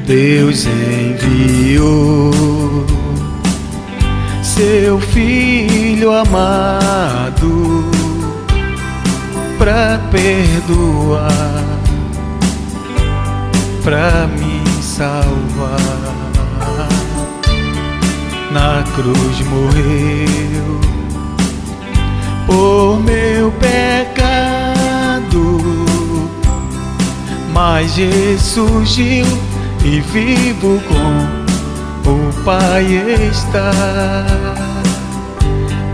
Deus enviou seu Filho amado pra perdoar, pra me salvar. Na cruz morreu por meu pecado, mas ressurgiu e vivo com o Pai está.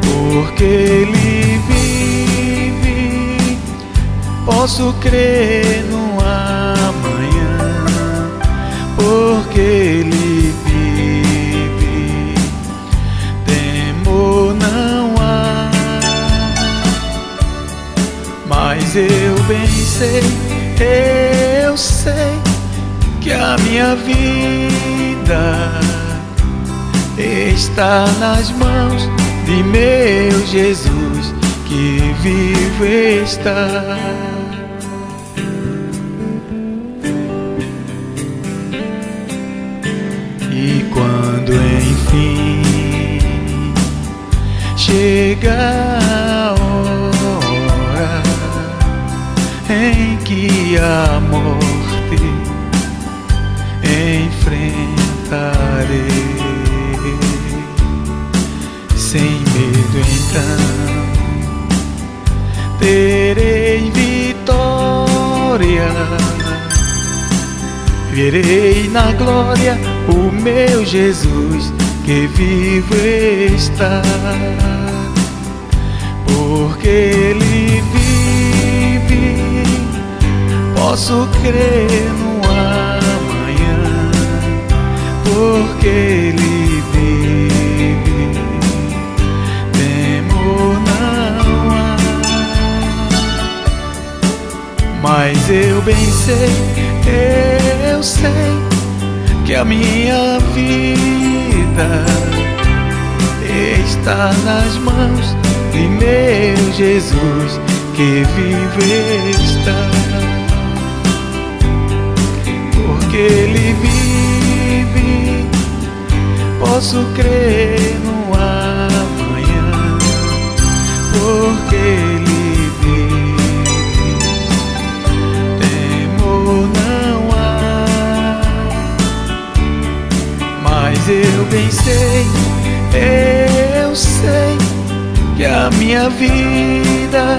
Porque Ele vive, posso crer no amanhã. Porque Ele vive, temor não há. Mas eu bem sei, eu sei que a minha vida está nas mãos de meu Jesus, que vivo está. E quando enfim chega a hora em que a morte enfrentarei, sem medo então terei vitória. Verei na glória o meu Jesus, que vivo está. Porque Ele vive, posso crer no amanhã. Porque Ele vive, temor não há. Mas eu bem sei, eu sei que a minha vida está nas mãos de meu Jesus, que vive está. Porque Ele vive, posso crer no amanhã. Porque Ele vive, temor não há. Mas eu bem sei, eu sei que a minha vida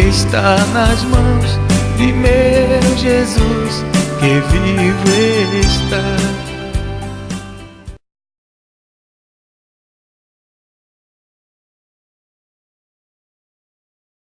está nas mãos de meu Jesus, que vivo